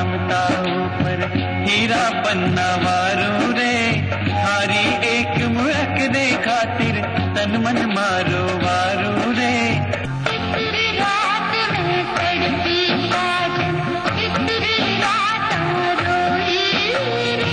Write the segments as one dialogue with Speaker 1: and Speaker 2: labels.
Speaker 1: नामता ऊपर हीरा पन्ना वारू रे, हारी एक मुहक दे खातिर तन मन मारो वारू रे। रात में पड़ती साजन इतनी रात रोई रे।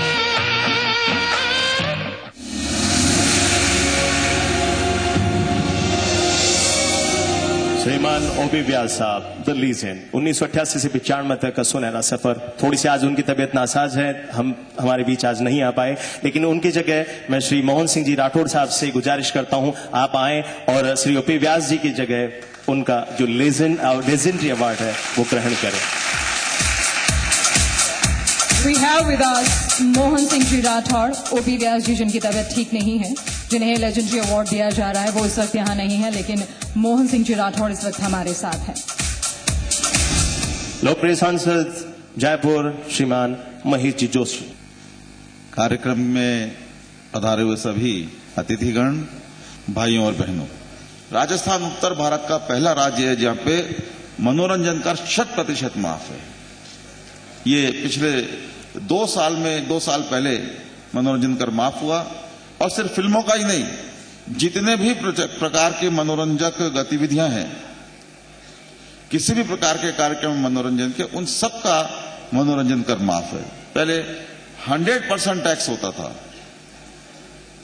Speaker 2: श्रीमान ओपी व्यास साहब द लीजेंड 1988 से 95 तक का सुनहरा सफर। थोड़ी सी आज उनकी तबीयत नासाज है, हमारे बीच आज नहीं आ पाए, लेकिन उनकी जगह मैं श्री मोहन सिंह जी राठौड़ साहब से गुजारिश करता हूं आप आए और श्री ओपी व्यास जी की जगह उनका जो लेजेंडरी अवार्ड है वो ग्रहण करें।
Speaker 3: We have with us Mohan Singh ji Rathore, OP Vyas ji जिनकी तबीयत ठीक नहीं है, जिन्हें लेजेंडरी अवार्ड दिया जा रहा है, वो इस वक्त यहाँ नहीं है, लेकिन मोहन सिंह जी राठौड़ इस वक्त हमारे साथ हैं।
Speaker 2: लोकप्रिय सांसद जयपुर श्रीमान महेश जी जोशी।
Speaker 4: कार्यक्रम में पधारे हुए सभी अतिथिगण, भाइयों और बहनों, राजस्थान उत्तर भारत का पहला राज्य है जहां पे मनोरंजन कर 100% माफ है। ये पिछले 2 साल पहले मनोरंजन कर माफ हुआ, और सिर्फ फिल्मों का ही नहीं, जितने भी प्रकार के मनोरंजक गतिविधियां हैं, किसी भी प्रकार के कार्यक्रम मनोरंजन के, उन सब का मनोरंजन कर माफ है। पहले 100% टैक्स होता था,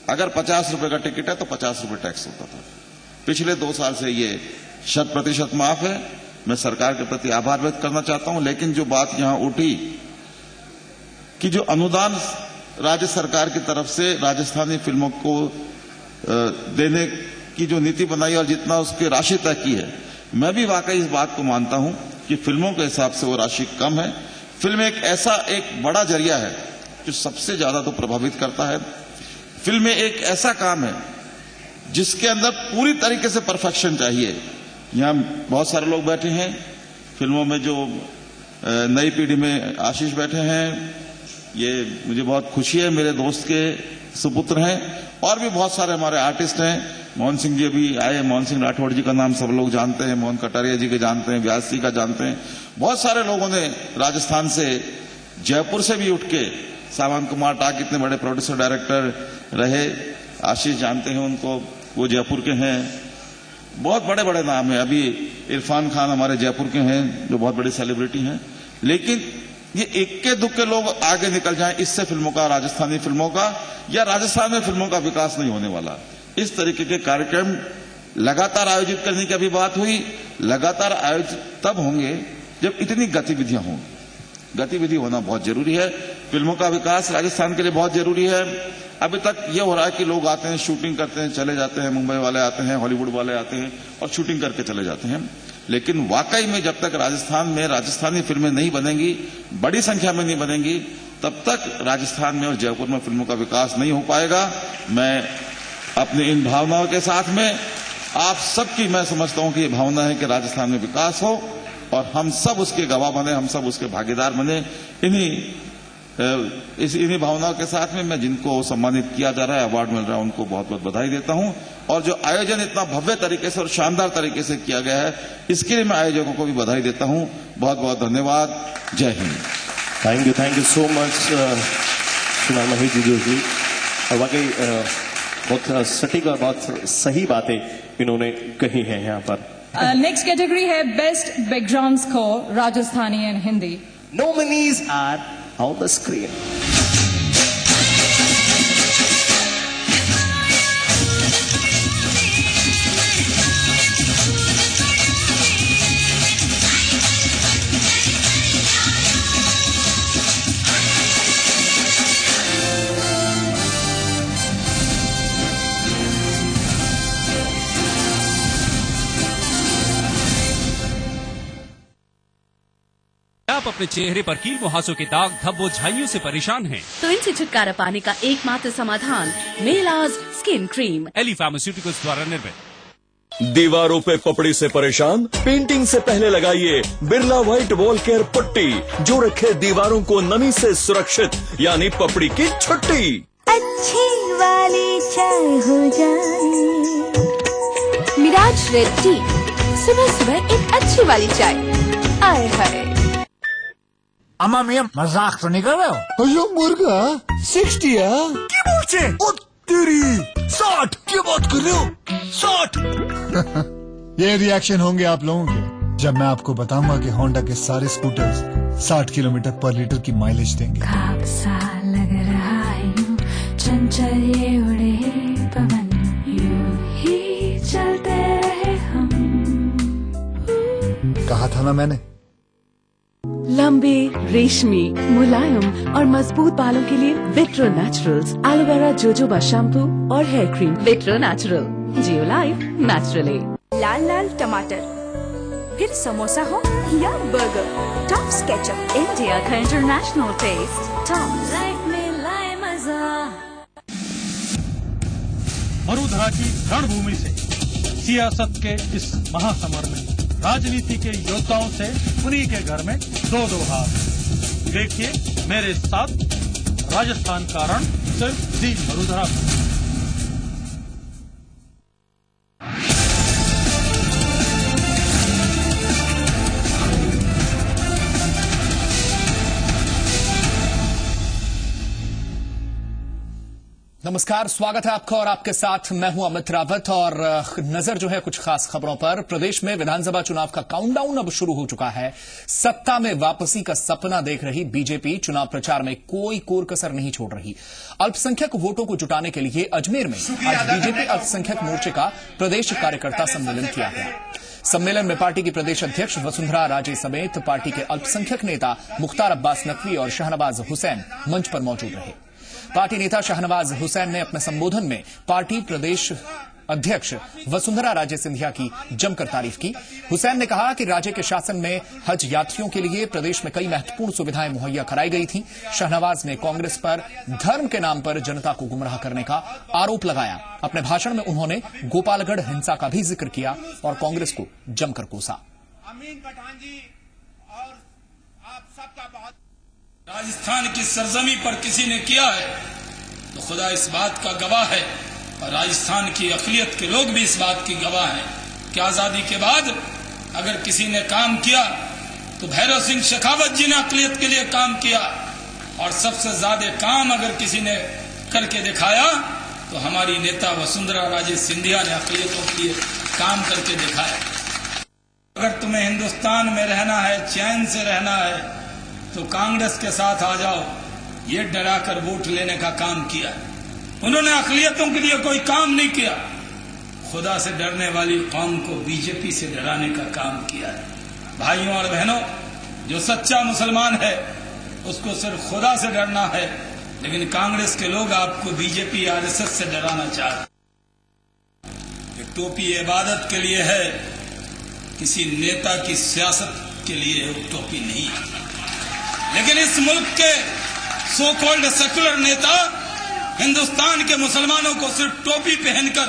Speaker 4: अगर 50 रुपए का टिकट है तो 50 रुपए टैक्स होता था। पिछले 2 साल से ये 100% माफ है। मैं सरकार के प्रति आभार व्यक्त करना चाहता हूं, लेकिन जो बात यहां उठी कि जो अनुदान राज्य सरकार की तरफ से राजस्थानी फिल्मों को देने की जो नीति बनाई और जितना उसकी राशि तय की है, मैं भी वाकई इस बात को मानता हूं कि फिल्मों के हिसाब से वो राशि कम है। फिल्म एक बड़ा जरिया है जो सबसे ज्यादा तो प्रभावित करता है। फिल्म एक ऐसा काम है जिसके अंदर पूरी तरीके से परफेक्शन चाहिए। यहाँ बहुत सारे लोग बैठे हैं फिल्मों में, जो नई पीढ़ी में आशीष बैठे हैं, ये मुझे बहुत खुशी है, मेरे दोस्त के सुपुत्र हैं, और भी बहुत सारे हमारे आर्टिस्ट हैं। मोहन सिंह जी भी आए, मोहन सिंह राठौड़ जी का नाम सब लोग जानते हैं, मोहन कटारिया जी के जानते हैं, व्यास जी का जानते हैं। बहुत सारे लोगों ने राजस्थान से, जयपुर से भी उठ के, सावन कुमार टाक इतने बड़े प्रोड्यूसर डायरेक्टर रहे, आशीष जानते हैं उनको, वो जयपुर के हैं। बहुत बड़े बड़े नाम हैं। अभी इरफान खान हमारे जयपुर के हैं जो बहुत बड़ी सेलिब्रिटी हैं। लेकिन ये इक्के दुक्के लोग आगे निकल जाएं, इससे फिल्मों का, राजस्थानी फिल्मों का या राजस्थान में फिल्मों का विकास नहीं होने वाला। इस तरीके के कार्यक्रम लगातार आयोजित करने की अभी बात हुई, लगातार आयोजित तब होंगे जब इतनी गतिविधियां हों। गतिविधि होना बहुत जरूरी है। फिल्मों का विकास राजस्थान के लिए बहुत जरूरी है। अभी तक ये हो रहा है कि लोग आते हैं, शूटिंग करते हैं, चले जाते हैं, मुंबई वाले आते हैं, हॉलीवुड वाले आते हैं और शूटिंग करके चले जाते हैं। लेकिन वाकई में जब तक राजस्थान में राजस्थानी फिल्में नहीं बनेंगी, बड़ी संख्या में नहीं बनेंगी, तब तक राजस्थान में और जयपुर में फिल्मों का विकास नहीं हो पाएगा। मैं अपनी इन भावनाओं के साथ में आप सबकी, मैं समझता हूं कि ये भावना है कि राजस्थान में विकास हो और हम सब उसके गवाह बने, हम सब उसके भागीदार बने। इन्हीं भावनाओं के साथ में मैं जिनको सम्मानित किया जा रहा है, अवार्ड मिल रहा है, उनको बहुत बहुत बधाई देता हूं। और जो आयोजन इतना भव्य तरीके से और शानदार तरीके से किया गया है, इसके लिए मैं आयोजकों को भी बधाई देता हूं। बहुत बहुत धन्यवाद। जय Hind.
Speaker 2: Thank you so much श्रीमान महेश जी जोशी। और वाकई बहुत सटीक और बहुत सही बातें इन्होंने कही हैं यहाँ पर।
Speaker 3: नेक्स्ट कैटेगरी है best background score, Rajasthani and Hindi.
Speaker 2: Nominees are on the screen.
Speaker 5: आप अपने चेहरे पर कील मुहासों के दाग, धब्बों, झाइयों से परेशान हैं?
Speaker 6: तो इनसे छुटकारा पाने का एकमात्र समाधान मेलाज स्किन क्रीम,
Speaker 5: एली फार्मास्यूटिकल्स द्वारा निर्मित।
Speaker 7: दीवारों पे पपड़ी से परेशान? पेंटिंग से पहले लगाइए बिरला व्हाइट वॉल केयर पट्टी, जो रखे दीवारों को नमी से सुरक्षित, यानी पपड़ी की छुट्टी।
Speaker 8: अच्छी वाली चाय हो जाए। मिराज रेड टी, सुबह सुबह एक अच्छी वाली चाय। आए हाय।
Speaker 9: अम्मा मियां मजाक तो नहीं कर रहे हो? अयो मुर्गा 60 क्या बोलते? ओ तेरी 60 क्या बात कर रहे हो? 60 ये रिएक्शन होंगे आप लोगों के जब मैं आपको बताऊंगा कि होंडा के सारे स्कूटर्स 60 किलोमीटर पर लीटर की माइलेज देंगे।
Speaker 8: खाब सा लग रहा है यूं, चंचल ये उड़े पवन, यूं ही चलते रहे हम।
Speaker 9: कहा था ना मैंने।
Speaker 6: लंबे, रेशमी, मुलायम और मजबूत बालों के लिए vitro naturals aloe vera jojoba shampoo और हेयर क्रीम। विट्रो नेचुरल, जियो लाइफ नेचुरली।
Speaker 8: लाल लाल टमाटर, फिर समोसा हो या बर्गर, टॉप्स केचप,
Speaker 6: इंडिया का इंटरनेशनल टेस्ट, टॉप्स।
Speaker 8: लाइफ में लाए मजा।
Speaker 10: मरुधरा की रणभूमि से सियासत के इस महासमर में राजनीति के योद्धाओं से उन्हीं के घर में दो हाथ। देखिए मेरे साथ राजस्थान का रण सिर्फ दी मरुधरा।
Speaker 11: नमस्कार, स्वागत है आपका और आपके साथ मैं हूं अमित रावत। और नजर जो है कुछ खास खबरों पर। प्रदेश में विधानसभा चुनाव का काउंटडाउन अब शुरू हो चुका है। सत्ता में वापसी का सपना देख रही बीजेपी चुनाव प्रचार में कोई कोर कसर नहीं छोड़ रही। अल्पसंख्यक वोटों को जुटाने के लिए अजमेर में आज बीजेपी अल्पसंख्यक मोर्चे का प्रदेश कार्यकर्ता सम्मेलन किया गया। सम्मेलन में पार्टी की प्रदेश अध्यक्ष वसुंधरा राजे समेत पार्टी के अल्पसंख्यक नेता मुख्तार अब्बास नकवी और शाहनवाज हुसैन मंच पर मौजूद रहे। पार्टी नेता शाहनवाज हुसैन ने अपने संबोधन में पार्टी प्रदेश अध्यक्ष वसुंधरा राजे सिंधिया की जमकर तारीफ की। हुसैन ने कहा कि राज्य के शासन में हज यात्रियों के लिए प्रदेश में कई महत्वपूर्ण सुविधाएं मुहैया कराई गई थी। शाहनवाज ने कांग्रेस पर धर्म के नाम पर जनता को गुमराह करने का आरोप लगाया। अपने भाषण में उन्होंने गोपालगढ़ हिंसा का भी जिक्र किया और कांग्रेस को जमकर कोसा।
Speaker 12: राजस्थान की सरजमी पर किसी ने किया है तो खुदा इस बात का गवाह है और राजस्थान की अक़लियत के लोग भी इस बात की गवाह हैं कि आजादी के बाद अगर किसी ने काम किया तो भैरव सिंह शेखावत जी ने अक़लियत के लिए काम किया और सबसे ज्यादा काम अगर किसी ने करके दिखाया तो हमारी नेता वसुंधरा राजे सिंधिया ने अक़लियतों के लिए काम करके दिखाया। अगर तुम्हें हिंदुस्तान में रहना है, चैन से रहना है तो कांग्रेस के साथ आ जाओ, ये डराकर वोट लेने का काम किया। उन्होंने अक़लियतों के लिए कोई काम नहीं किया। खुदा से डरने वाली कौम को बीजेपी से डराने का काम किया है। भाइयों और बहनों, जो सच्चा मुसलमान है उसको सिर्फ खुदा से डरना है, लेकिन कांग्रेस के लोग आपको बीजेपी आरएसएस से डराना चाहते। टोपी इबादत के लिए है, किसी नेता की सियासत के लिए टोपी नहीं है। लेकिन इस मुल्क के सो कॉल्ड सेकुलर नेता हिंदुस्तान के मुसलमानों को सिर्फ टोपी पहनते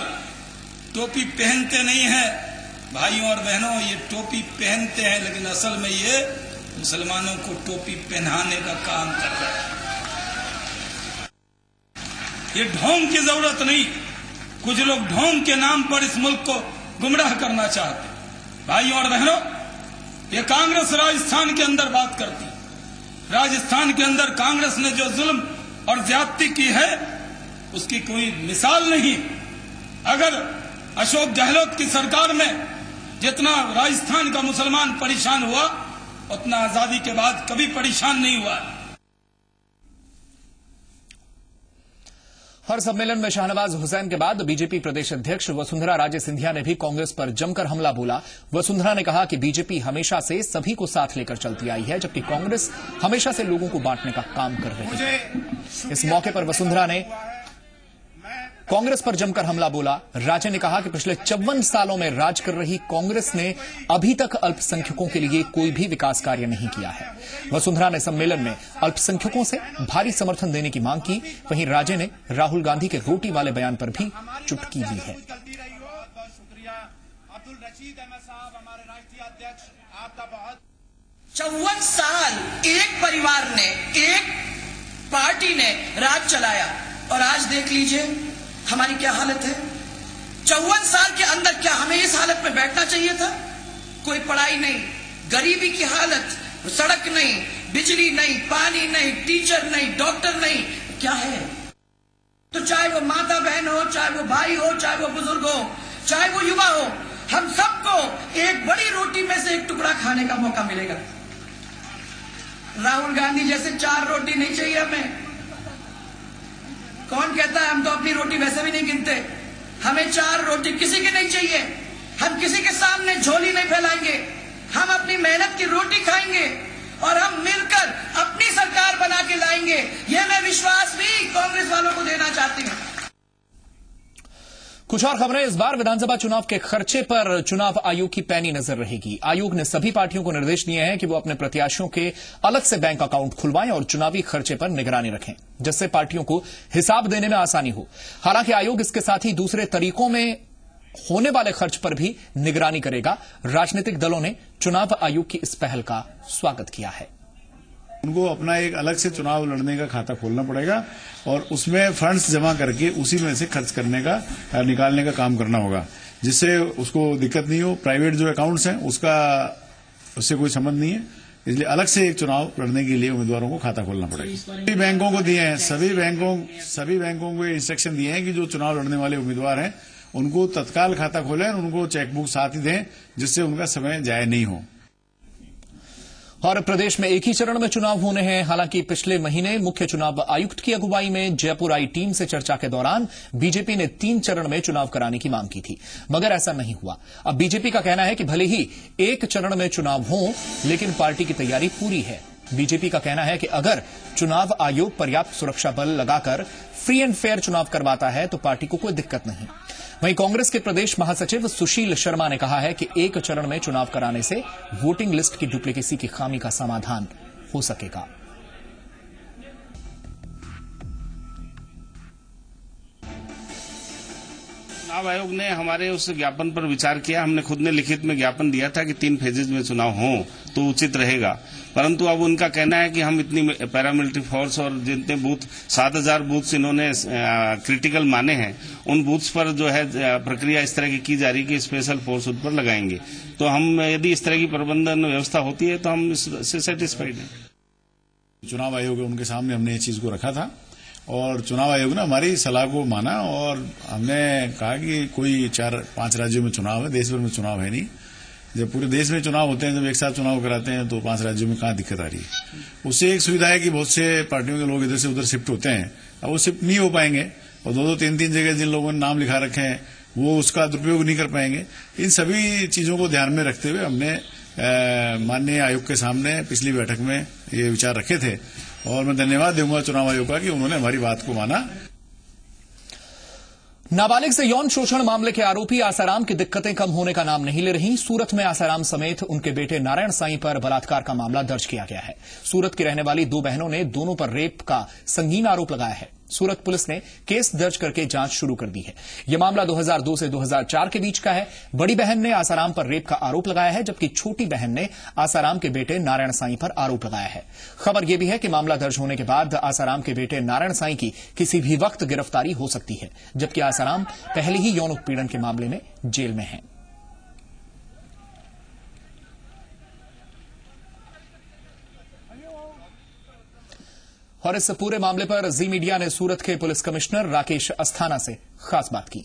Speaker 12: नहीं हैं। भाइयों और बहनों, ये टोपी पहनते हैं लेकिन असल में ये मुसलमानों को टोपी पहनाने का काम कर रहे हैं। ये ढोंग की जरूरत नहीं। कुछ लोग ढोंग के नाम पर इस मुल्क को गुमराह करना चाहते। भाइयों और बहनों, ये कांग्रेस राजस्थान के अंदर बात करती। राजस्थान के अंदर कांग्रेस ने जो जुल्म और ज्यादती की है उसकी कोई मिसाल नहीं। अगर अशोक गहलोत की सरकार में जितना राजस्थान का मुसलमान परेशान हुआ उतना आजादी के बाद कभी परेशान नहीं हुआ।
Speaker 11: हर सम्मेलन में शाहनवाज हुसैन के बाद बीजेपी प्रदेश अध्यक्ष वसुंधरा राजे सिंधिया ने भी कांग्रेस पर जमकर हमला बोला। वसुंधरा ने कहा कि बीजेपी हमेशा से सभी को साथ लेकर चलती आई है, जबकि कांग्रेस हमेशा से लोगों को बांटने का काम कर रही है। इस मौके पर वसुंधरा ने कांग्रेस पर जमकर हमला बोला। राजे ने कहा कि पिछले 54 सालों में राज कर रही कांग्रेस ने अभी तक अल्पसंख्यकों के लिए कोई भी विकास कार्य नहीं किया है। वसुंधरा ने सम्मेलन में अल्पसंख्यकों से भारी समर्थन देने की मांग की। वहीं राजे ने राहुल गांधी के रोटी वाले बयान पर भी चुटकी ली है।
Speaker 13: 54 साल एक परिवार ने, एक पार्टी ने राज चलाया और आज देख लीजिए हमारी क्या हालत है। 54 साल के अंदर क्या हमें इस हालत में बैठना चाहिए था? कोई पढ़ाई नहीं, गरीबी की हालत, सड़क नहीं, बिजली नहीं, पानी नहीं, टीचर नहीं, डॉक्टर नहीं, क्या है? तो चाहे वो माता बहन हो, चाहे वो भाई हो, चाहे वो बुजुर्ग हो, चाहे वो युवा हो, हम सबको एक बड़ी रोटी में से एक टुकड़ा खाने का मौका मिलेगा। राहुल गांधी जैसे 4 रोटी नहीं चाहिए हमें। कौन कहता है? हम तो अपनी रोटी वैसे भी नहीं गिनते। हमें 4 रोटी किसी की नहीं चाहिए। हम किसी के सामने झोली नहीं फैलाएंगे। हम अपनी मेहनत की रोटी खाएंगे और हम मिलकर अपनी सरकार बना के लाएंगे। यह मैं विश्वास भी कांग्रेस वालों को देना चाहती हूं।
Speaker 11: कुछ और खबरें। इस बार विधानसभा चुनाव के खर्चे पर चुनाव आयोग की पैनी नजर रहेगी। आयोग ने सभी पार्टियों को निर्देश दिए हैं कि वो अपने प्रत्याशियों के अलग से बैंक अकाउंट खुलवाएं और चुनावी खर्चे पर निगरानी रखें, जिससे पार्टियों को हिसाब देने में आसानी हो। हालांकि आयोग इसके साथ ही दूसरे तरीकों में होने वाले खर्च पर भी निगरानी करेगा। राजनीतिक दलों ने चुनाव आयोग की इस पहल का स्वागत किया है।
Speaker 14: उनको अपना एक अलग से चुनाव लड़ने का खाता खोलना पड़ेगा और उसमें फंड्स जमा करके उसी में से खर्च करने का, निकालने का काम करना होगा, जिससे उसको दिक्कत नहीं हो। प्राइवेट जो अकाउंट्स हैं उससे कोई संबंध नहीं है, इसलिए अलग से एक चुनाव लड़ने के लिए उम्मीदवारों को खाता खोलना पड़ेगा। सभी बैंकों को दिए हैं, सभी बैंकों को इंस्ट्रक्शन दिए हैं कि जो चुनाव लड़ने वाले उम्मीदवार हैं उनको तत्काल खाता खोलें, उनको चेकबुक साथ ही दें, जिससे उनका समय जाया नहीं हो।
Speaker 11: और प्रदेश में एक ही चरण में चुनाव होने हैं। हालांकि पिछले महीने मुख्य चुनाव आयुक्त की अगुवाई में जयपुर आई टीम से चर्चा के दौरान बीजेपी ने 3 चरण में चुनाव कराने की मांग की थी, मगर ऐसा नहीं हुआ। अब बीजेपी का कहना है कि भले ही एक चरण में चुनाव हो, लेकिन पार्टी की तैयारी पूरी है। बीजेपी का कहना है कि अगर चुनाव आयोग पर्याप्त सुरक्षा बल लगाकर फ्री एंड फेयर चुनाव करवाता है तो पार्टी को कोई दिक्कत नहीं। वहीं कांग्रेस के प्रदेश महासचिव सुशील शर्मा ने कहा है कि एक चरण में चुनाव कराने से वोटिंग लिस्ट की डुप्लीकेसी की खामी का समाधान हो सकेगा।
Speaker 15: चुनाव आयोग ने हमारे उस ज्ञापन पर विचार किया। हमने खुद ने लिखित में ज्ञापन दिया था कि 3 फेजेज में चुनाव हो तो उचित रहेगा, परंतु अब उनका कहना है कि हम इतनी पैरामिलिट्री फोर्स और जितने बूथ 7000 बूथ्स इन्होंने क्रिटिकल माने हैं, उन बूथ्स पर जो है प्रक्रिया इस तरह की जा रही है कि स्पेशल फोर्स उन पर लगाएंगे। तो हम यदि इस तरह की प्रबंधन व्यवस्था होती है तो हम इससे सेटिस्फाइड हैं।
Speaker 14: चुनाव आयोग उनके सामने हमने ये चीज को रखा था और चुनाव आयोग ने हमारी सलाह को माना और हमने कहा कि कोई 4-5 राज्यों में चुनाव है, देश भर में चुनाव है नहीं। जब पूरे देश में चुनाव होते हैं, जब एक साथ चुनाव कराते हैं तो 5 राज्यों में कहां दिक्कत आ रही है। उससे एक सुविधा है कि बहुत से पार्टियों के लोग इधर से उधर शिफ्ट होते हैं, अब वो शिफ्ट नहीं हो पाएंगे और 2-2, 3-3 जगह जिन लोगों ने नाम लिखा रखे हैं वो उसका दुरुपयोग नहीं कर पाएंगे। इन सभी चीजों को ध्यान में रखते हुए हमने माननीय आयोग के सामने पिछली बैठक में ये विचार रखे थे और मैं धन्यवाद दूंगा चुनाव आयोग का कि उन्होंने हमारी बात को माना।
Speaker 11: नाबालिग से यौन शोषण मामले के आरोपी आसाराम की दिक्कतें कम होने का नाम नहीं ले रही। सूरत में आसाराम समेत उनके बेटे नारायण साईं पर बलात्कार का मामला दर्ज किया गया है। सूरत की रहने वाली 2 बहनों ने दोनों पर रेप का संगीन आरोप लगाया है। सूरत पुलिस ने केस दर्ज करके जांच शुरू कर दी है। यह मामला 2002 से 2004 के बीच का है। बड़ी बहन ने आसाराम पर रेप का आरोप लगाया है, जबकि छोटी बहन ने आसाराम के बेटे नारायण साईं पर आरोप लगाया है। खबर यह भी है कि मामला दर्ज होने के बाद आसाराम के बेटे नारायण साईं की किसी भी वक्त गिरफ्तारी हो सकती है, जबकि आसाराम पहले ही यौन उत्पीड़न के मामले में जेल में है। और इस पूरे मामले पर जी मीडिया ने सूरत के पुलिस कमिश्नर राकेश अस्थाना से खास बात की।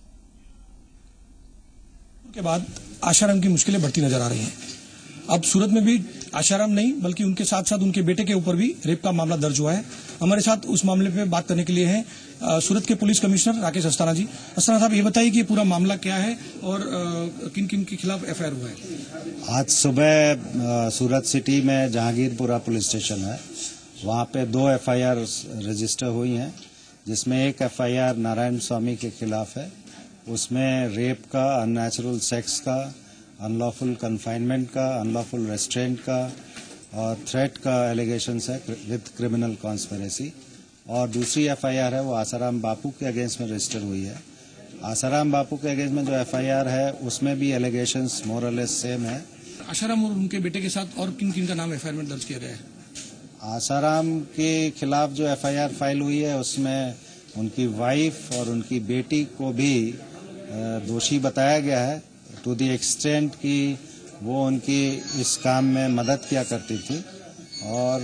Speaker 16: के बाद आशाराम की मुश्किलें बढ़ती नजर आ रही हैं। अब सूरत में भी आशाराम नहीं बल्कि उनके साथ साथ उनके बेटे के ऊपर भी रेप का मामला दर्ज हुआ है। हमारे साथ उस मामले पे बात करने के लिए हैं सूरत के पुलिस कमिश्नर राकेश अस्थाना जी। अस्थाना साहब, ये बताइए कि पूरा मामला क्या है और किन किन के खिलाफ एफआईआर हुआ है?
Speaker 17: आज सुबह सूरत सिटी में जहांगीरपुरा पुलिस स्टेशन है, वहाँ पे 2 एफआईआर रजिस्टर हुई हैं, जिसमें एक एफआईआर नारायण स्वामी के खिलाफ है। उसमें रेप का, अननेचुरल सेक्स का, अनलॉफुल कन्फाइनमेंट का, अनलॉफुल रेस्ट्रेंट का और थ्रेट का एलिगेशंस है विद क्रिमिनल कॉन्स्पिरेसी। और दूसरी एफआईआर है वो आसाराम बापू के अगेंस्ट में रजिस्टर हुई है। आसाराम बापू के अगेंस्ट में जो एफआईआर है उसमें भी एलिगेशंस मोर और लेस सेम है।
Speaker 16: आसाराम और उनके बेटे के साथ और किन किन का नाम एफआईआर में दर्ज किया गया है?
Speaker 17: आसाराम के खिलाफ जो एफआईआर फाइल हुई है उसमें उनकी वाइफ और उनकी बेटी को भी दोषी बताया गया है, टू द एक्सटेंट कि वो उनकी इस काम में मदद किया करती थी। और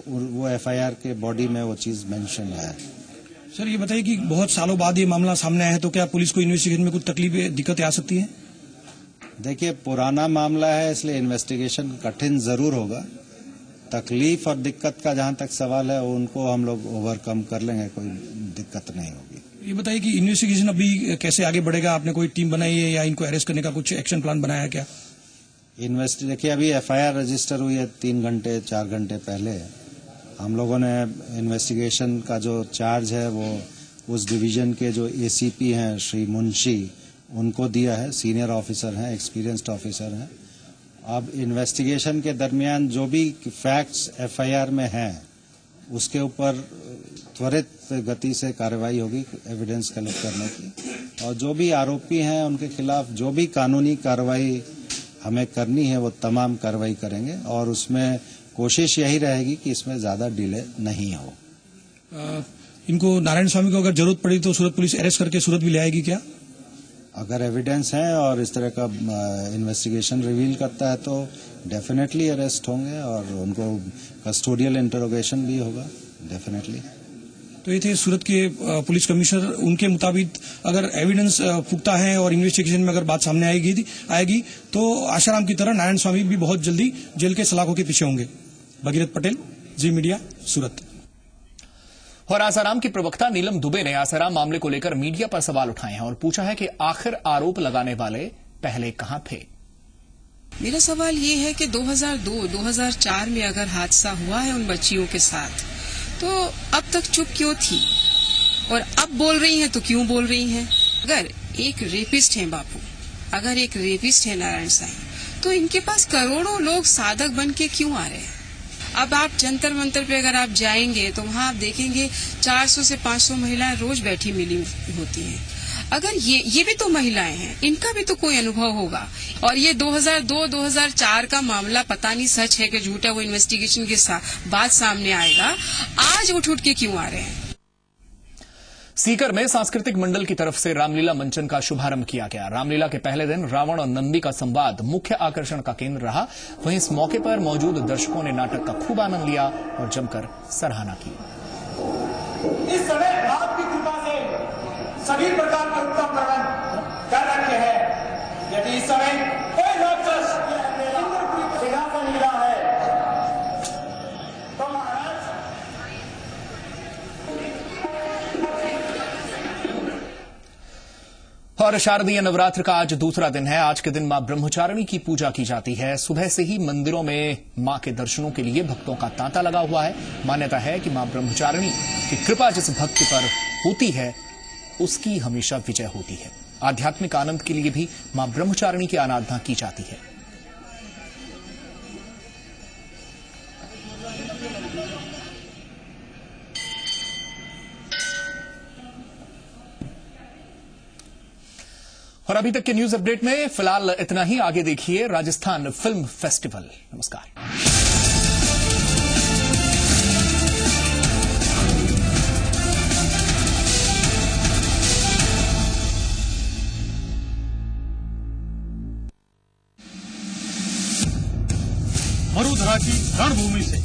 Speaker 17: वो एफआईआर के बॉडी में वो चीज मेंशन है।
Speaker 16: सर ये बताइए कि बहुत सालों बाद ये मामला सामने आया है, तो क्या पुलिस को इन्वेस्टिगेशन में कुछ तकलीफें दिक्कतें आ सकती हैं?
Speaker 17: देखिए, पुराना मामला है इसलिए इन्वेस्टिगेशन कठिन जरूर होगा। तकलीफ और दिक्कत का जहां तक सवाल है उनको हम लोग ओवरकम कर लेंगे, कोई दिक्कत नहीं होगी।
Speaker 16: ये बताइए कि इन्वेस्टिगेशन अभी कैसे आगे बढ़ेगा? आपने कोई टीम बनाई है या इनको अरेस्ट करने का कुछ एक्शन प्लान बनाया है क्या?
Speaker 17: देखिए, अभी एफआईआर रजिस्टर हुई है 3 घंटे 4 घंटे पहले। हम लोगों ने इन्वेस्टिगेशन का जो चार्ज है वो उस डिवीजन के जो एसीपी हैं श्री मुंशी उनको दिया है। सीनियर ऑफिसर हैं, एक्सपीरियंस्ड ऑफिसर हैं। अब इन्वेस्टिगेशन के दरमियान जो भी फैक्ट्स एफआईआर में हैं उसके ऊपर त्वरित गति से कार्रवाई होगी एविडेंस कलेक्ट करने की, और जो भी आरोपी हैं उनके खिलाफ जो भी कानूनी कार्रवाई हमें करनी है वो तमाम कार्रवाई करेंगे, और उसमें कोशिश यही रहेगी कि इसमें ज्यादा डिले नहीं हो।
Speaker 16: इनको नारायण स्वामी को अगर जरूरत पड़ी तो सूरत पुलिस अरेस्ट करके सूरत भी ले आएगी क्या?
Speaker 17: अगर एविडेंस है और इस तरह का इन्वेस्टिगेशन रिवील करता है तो डेफिनेटली अरेस्ट होंगे और उनको कस्टोडियल इंटरोगेशन भी होगा डेफिनेटली।
Speaker 16: तो ये थे सूरत के पुलिस कमिश्नर। उनके मुताबिक अगर एविडेंस पुख्ता है और इन्वेस्टिगेशन में अगर बात सामने आएगी तो आशाराम की तरह नारायण स्वामी भी बहुत जल्दी जेल के सलाखों के पीछे होंगे। भगीरथ पटेल, जी मीडिया, सूरत।
Speaker 11: और आसाराम की प्रवक्ता नीलम दुबे ने आसाराम मामले को लेकर मीडिया पर सवाल उठाए हैं और पूछा है कि आखिर आरोप लगाने वाले पहले कहां थे।
Speaker 18: मेरा सवाल ये है कि 2002-2004 में अगर हादसा हुआ है उन बच्चियों के साथ तो अब तक चुप क्यों थी, और अब बोल रही हैं तो क्यों बोल रही हैं? अगर एक रेपिस्ट हैं बापू, अगर एक रेपिस्ट है नारायण साईं, तो इनके पास करोड़ों लोग साधक बन के क्यों आ रहे हैं? अब आप जंतर मंतर पे अगर आप जाएंगे तो वहां आप देखेंगे 400 से 500 महिलाएं रोज बैठी मिली होती हैं। अगर ये भी तो महिलाएं हैं, इनका भी तो कोई अनुभव होगा। और ये 2002-2004 का मामला पता नहीं सच है कि झूठ है, वो इन्वेस्टिगेशन के बाद सामने आएगा। आज उठ के क्यों आ रहे हैं?
Speaker 11: सीकर में सांस्कृतिक मंडल की तरफ से रामलीला मंचन का शुभारंभ किया गया। रामलीला के पहले दिन रावण और नंदी का संवाद मुख्य आकर्षण का केंद्र रहा। वहीं इस मौके पर मौजूद दर्शकों ने नाटक का खूब आनंद लिया और जमकर सराहना की।
Speaker 19: इस समय आपकी कृपा से सभी प्रकार के उत्तम प्रबंध कर रखे हैं। यदि इस समय कोई राक्षस इंद्रपुरी सिंहासन मिला है तो महाराज
Speaker 11: और शारदीय नवरात्र का आज दूसरा दिन है। आज के दिन मां ब्रह्मचारिणी की पूजा की जाती है। सुबह से ही मंदिरों में मां के दर्शनों के लिए भक्तों का तांता लगा हुआ है। मान्यता है कि मां ब्रह्मचारिणी की कृपा जिस भक्त पर होती है उसकी हमेशा विजय होती है। आध्यात्मिक आनंद के लिए भी मां ब्रह्मचारिणी की आराधना की जाती है। और अभी तक के न्यूज अपडेट में फिलहाल इतना ही। आगे देखिए राजस्थान फिल्म फेस्टिवल। नमस्कार।
Speaker 10: मरुधरा की रणभूमि से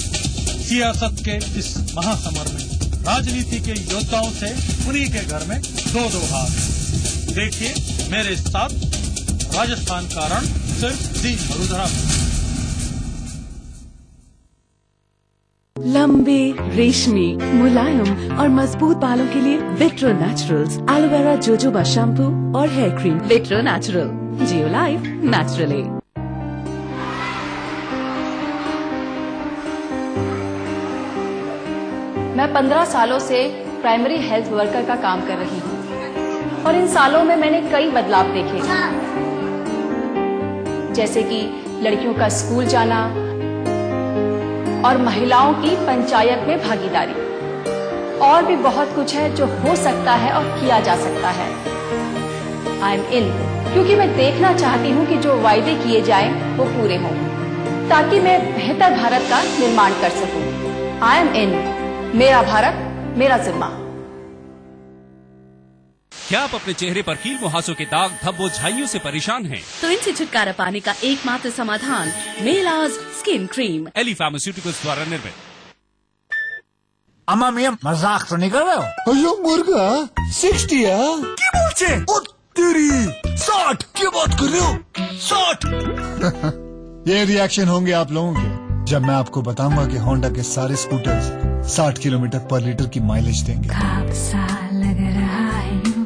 Speaker 10: सियासत के इस महासमर में राजनीति के योद्धाओं से उन्हीं के घर में दो हाथ। देखिए मेरे साथ राजस्थान का रण सिर्फ जी मरुधरा में।
Speaker 6: लंबे, रेशमी, मुलायम और मजबूत बालों के लिए vitro naturals aloe vera jojoba shampoo और हेयर क्रीम। विट्रो नेचुरल, जियो लाइफ नेचुरली।
Speaker 20: मैं 15 सालों से प्राइमरी हेल्थ वर्कर का काम कर रही हूँ और इन सालों में मैंने कई बदलाव देखे, जैसे कि लड़कियों का स्कूल जाना और महिलाओं की पंचायत में भागीदारी। और भी बहुत कुछ है जो हो सकता है और किया जा सकता है। आई एम इन, क्योंकि मैं देखना चाहती हूँ कि जो वायदे किए जाएं वो पूरे हों, ताकि मैं बेहतर भारत का निर्माण कर सकूं। आई एम इन, मेरा भारत मेरा जिम्मा।
Speaker 5: क्या आप अपने चेहरे पर कील मुहासों के दाग, धब्बों, झाइयों से परेशान हैं?
Speaker 6: तो इनसे छुटकारा पाने का एकमात्र समाधान मेलाज स्किन क्रीम,
Speaker 5: एली फार्मास्यूटिकल्स द्वारा निर्मित।
Speaker 9: अम्मा मियां मजाक तो नहीं कर रहे हो? अयो मुर्गा 60 কি বলছে? ও तेरी 60 क्या बात कर रहे हो? 60 ये रिएक्शन होंगे आप लोगों के जब मैं आपको बताऊंगा कि होंडा के सारे स्कूटर्स 60 किलोमीटर पर लीटर की माइलेज देंगे।
Speaker 8: खाब सा लग रहा है यूं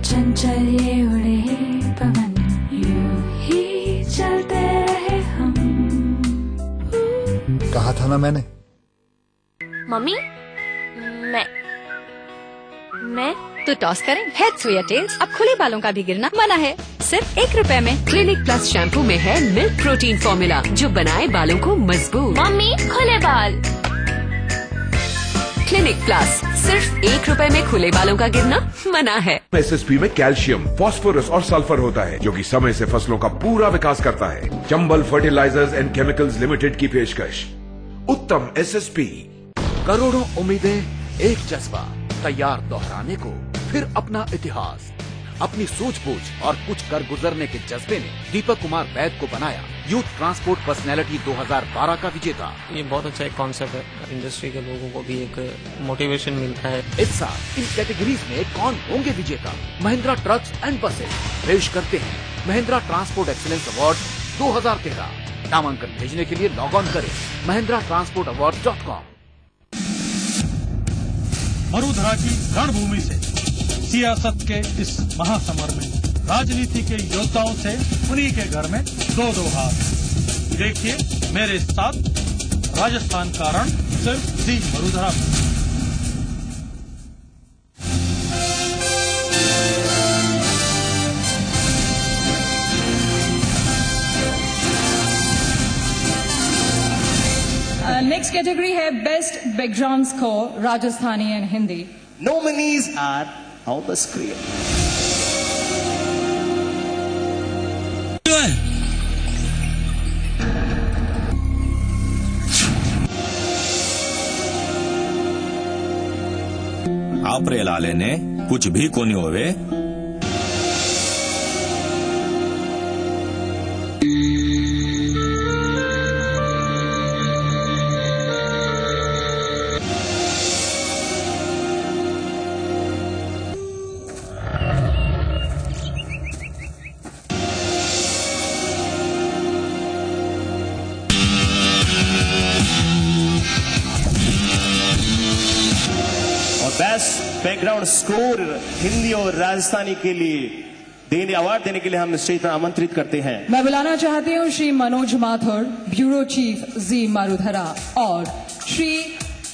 Speaker 8: चंचल ये उड़े पवन यूं ही चलते रहे हम।
Speaker 9: कहा था ना मैंने।
Speaker 21: मम्मी मैं तो टॉस करें। हेड्स या टेल्स, अब खुले बालों का भी गिरना मना है। सिर्फ 1 रुपए में।
Speaker 6: क्लिनिक प्लस शैम्पू में है मिल्क प्रोटीन फॉर्मूला जो बनाए बालों को मजबूत।
Speaker 21: मम्मी खुले बाल।
Speaker 6: क्लिनिक प्लस, सिर्फ 1 रुपए में खुले बालों का गिरना मना है।
Speaker 22: एसएसपी में कैल्शियम, फास्फोरस और सल्फर होता है जो कि समय से फसलों का पूरा विकास करता है। Chambal fertilizers and chemicals limited की पेशकश उत्तम एसएसपी।
Speaker 23: करोड़ों उम्मीदें, एक जज्बा, तैयार दोहराने को फिर अपना इतिहास। अपनी सूझबूझ और कुछ कर गुजरने के जज्बे ने दीपक कुमार वैद को बनाया यूथ ट्रांसपोर्ट पर्सनैलिटी 2012 का विजेता।
Speaker 24: ये बहुत अच्छा एक कॉन्सेप्ट है, इंडस्ट्री के लोगों को भी एक मोटिवेशन मिलता है।
Speaker 23: इस साल इन कैटेगरीज में कौन होंगे विजेता? महिंद्रा ट्रक्स एंड बसेस पेश करते हैं महिंद्रा ट्रांसपोर्ट एक्सीलेंस अवार्ड 2013। नामांकन भेजने के लिए लॉग ऑन करें mahindratransportawards.com।
Speaker 10: मरुधरा की रणभूमि से सियासत के इस महासमर में राजनीति के योद्धाओं से उन्हीं के घर में 2-2 हाथ। देखिए मेरे साथ राजस्थान का रण सिर्फ जी मरुधरा में।
Speaker 3: नेक्स्ट कैटेगरी है best background score Rajasthani and Hindi.
Speaker 2: Nominees are on the screen.
Speaker 7: आपरे लाले ने कुछ भी कोनी होवे।
Speaker 2: बेस्ट बैकग्राउंड स्कोर हिंदी और राजस्थानी के लिए अवार्ड देने के लिए हम स्टेज पर आमंत्रित करते हैं।
Speaker 3: मैं बुलाना चाहती हूँ श्री मनोज माथुर, ब्यूरो चीफ जी मरुधरा, और श्री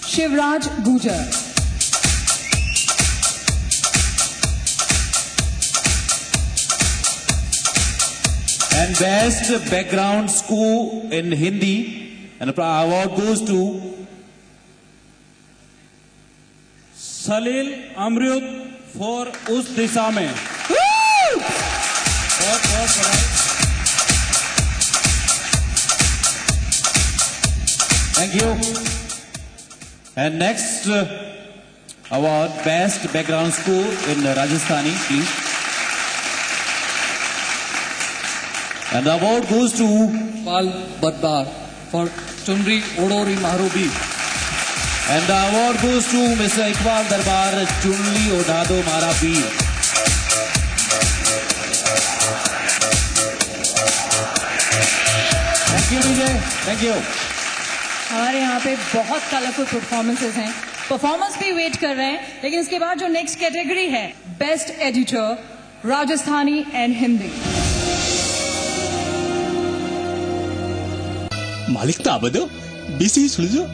Speaker 3: शिवराज गुजर।
Speaker 25: And best background score in Hindi, and the award goes to Salil Amrit for उस दिशा में। बहुत बधाई। Thank you. And next award best background score in Rajasthani please. And the award goes to
Speaker 26: Pal Badbar for Chunri Odhori महारूबी।
Speaker 25: And the award goes to Mr. Iqbal Darbar, Chunli Odado Mara Peer.
Speaker 3: Thank you Vijay, thank you। हमारे यहाँ पे बहुत colourful performances हैं, performance भी wait कर रहे हैं, लेकिन इसके बाद जो नेक्स्ट कैटेगरी है best editor Rajasthani and Hindi.
Speaker 27: मालिक ताबदो बीसी सुलझो।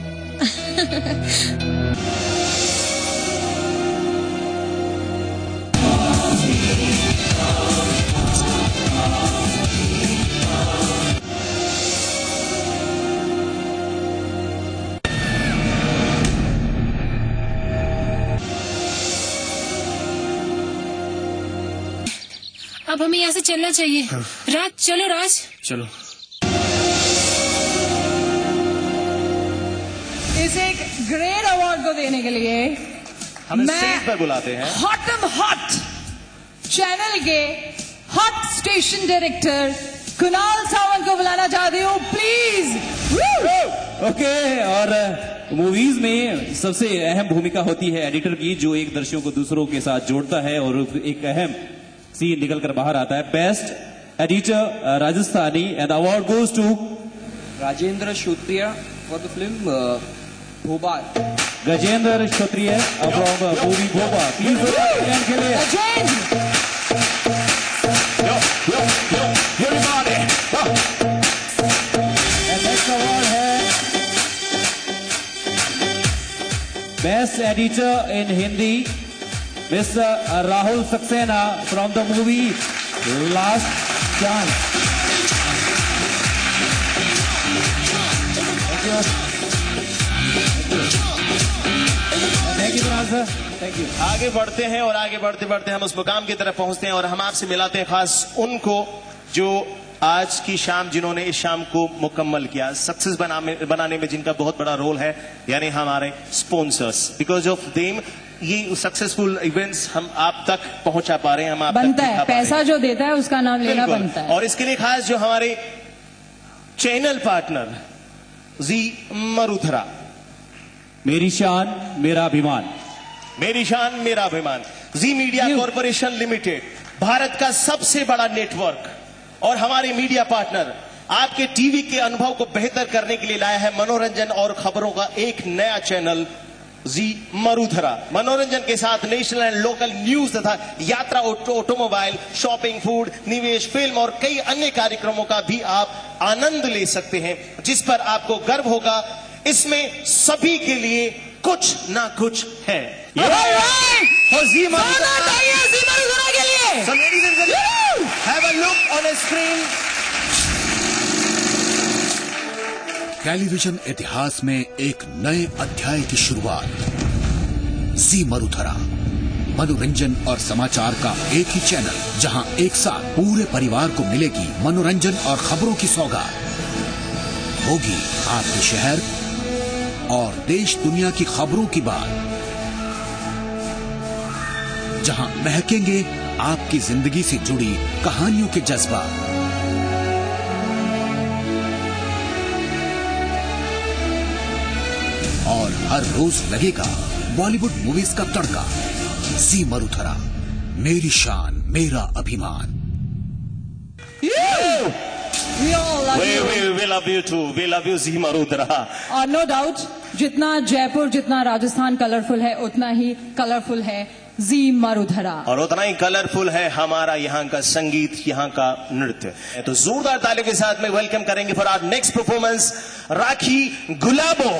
Speaker 28: अब हमें यहाँ से चलना चाहिए। राज चलो, राज
Speaker 15: चलो।
Speaker 3: इस एक ग्रेट अवार्ड को देने के लिए
Speaker 2: हम स्टेज पर बुलाते हैं
Speaker 3: हॉट चैनल के hot station director Kunal Sawant को बुलाना चाहती हूँ, प्लीज।
Speaker 25: ओके, और मूवीज में सबसे अहम भूमिका होती है एडिटर की, जो एक दर्शकों को दूसरों के साथ जोड़ता है और एक अहम सीन निकल कर बाहर आता है। Best editor Rajasthani and award goes to
Speaker 26: Rajendra Shrotriya for the film Bhopal.
Speaker 25: Gajendra Kshatriya from movie Bhopal. Please के लिए नेक्स्ट अवार्ड है best editor in Hindi, mister Rahul Saxena from the movie last chance. Thank you sir, thank you.
Speaker 2: आगे बढ़ते हैं और आगे बढ़ते बढ़ते हम उस मुकाम की तरफ पहुंचते हैं और हम आपसे मिलाते हैं खास उनको जो आज की शाम, जिन्होंने इस शाम को मुकम्मल किया, सक्सेस बनाने में जिनका बहुत बड़ा रोल है, यानी हमारे स्पॉन्सर्स। बिकॉज ऑफ देम ये सक्सेसफुल इवेंट्स हम आप तक पहुंचा पा रहे हैं, हम आप
Speaker 3: बनता
Speaker 2: तक
Speaker 3: है,
Speaker 2: दिखा पा रहे हैं।
Speaker 3: पैसा जो देता है उसका नाम लेना
Speaker 2: बिल्कुल।
Speaker 3: बनता है।
Speaker 2: और इसके लिए खास जो हमारे चैनल पार्टनर जी मरुधरा,
Speaker 25: मेरी शान मेरा अभिमान,
Speaker 2: मेरी शान मेरा अभिमान, जी मीडिया कॉरपोरेशन लिमिटेड, भारत का सबसे बड़ा नेटवर्क और हमारे मीडिया पार्टनर, आपके टीवी के अनुभव को बेहतर करने के लिए लाया है मनोरंजन और खबरों का एक नया चैनल जी मरुधरा। मनोरंजन के साथ नेशनल एंड लोकल न्यूज तथा यात्रा, ऑटोमोबाइल, शॉपिंग, फूड, निवेश, फिल्म और कई अन्य कार्यक्रमों का भी आप आनंद ले सकते हैं, जिस पर आपको गर्व होगा। इसमें सभी के लिए कुछ ना कुछ है। और जी मरुधरा
Speaker 3: के लिए
Speaker 2: So ladies and gentlemen, have a look on a screen.
Speaker 23: Television इतिहास में एक नए अध्याय की शुरुआत। जी मरुधरा, मनोरंजन और समाचार का एक ही चैनल, जहां एक साथ पूरे परिवार को मिलेगी मनोरंजन और खबरों की सौगात। होगी आपके शहर और देश दुनिया की खबरों की बात, जहां महकेंगे आपकी जिंदगी से जुड़ी कहानियों के जज्बात। और हर रोज लगेगा बॉलीवुड मूवीज का तड़का। जी मरुधरा, मेरी शान मेरा अभिमान।
Speaker 3: We all love you.
Speaker 2: We love you too. We love you, जी मरुधरा।
Speaker 3: और नो डाउट, जितना जयपुर, जितना राजस्थान कलरफुल है, उतना ही कलरफुल है जी मरुधरा।
Speaker 2: और उतना ही कलरफुल है हमारा यहाँ का संगीत, यहाँ का नृत्य। तो जोरदार तालियों के साथ में वेलकम करेंगे for our next performance, Rakhi Gulabo.